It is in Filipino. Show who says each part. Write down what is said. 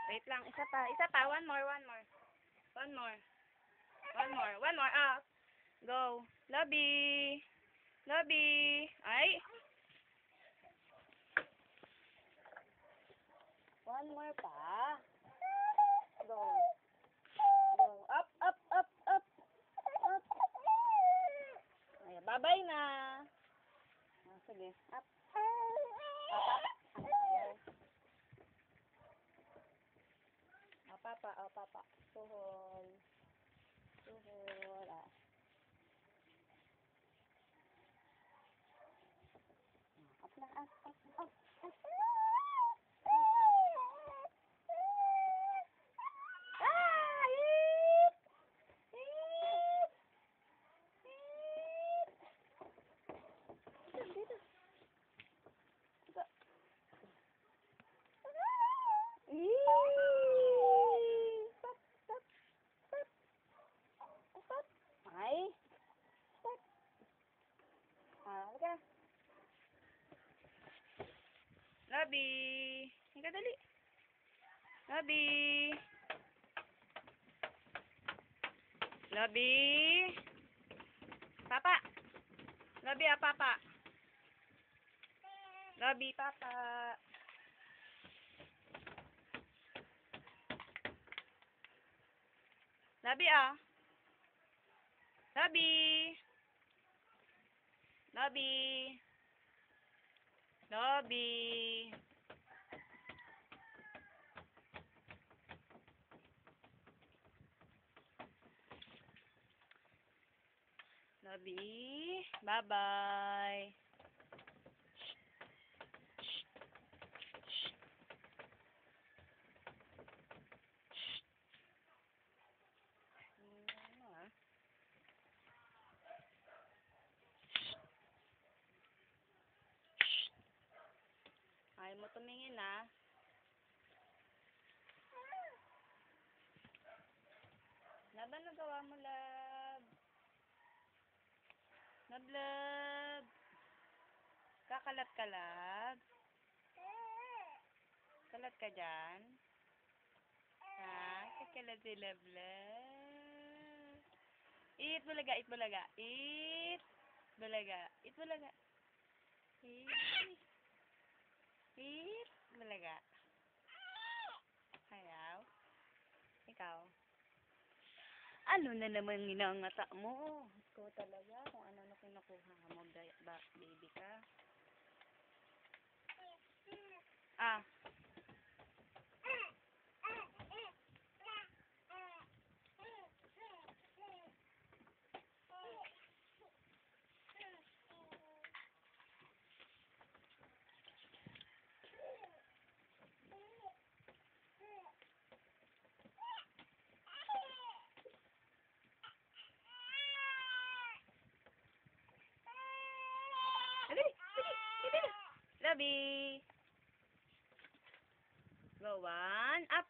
Speaker 1: Wait lang, isa pa, one more. One more, up. Go. Lobby. Ay. One more pa. Go. Up. Ay, bye-bye na. Sige, up. Papa. Tuhol. Up na, up. Ay. Halika. Lobby. Halika dali. Lobby. Papa. Lobby, papa. Lobby, papa. Lobby, Lobby. Bye-bye. Ayaw mo tumingin, Lab, ano gawa mo, Lab? Lab. Kakalat ka, Lab? Kalat ka dyan? Kakalat si Lab. Eat bulaga. Eat bulaga. Eat bulaga. Ayaw? Ikaw? Ano na naman ginangata mo? Ikaw talaga, kung ano na kinukuha mo, baby ka. Dali. Lobby. Go, one. Up.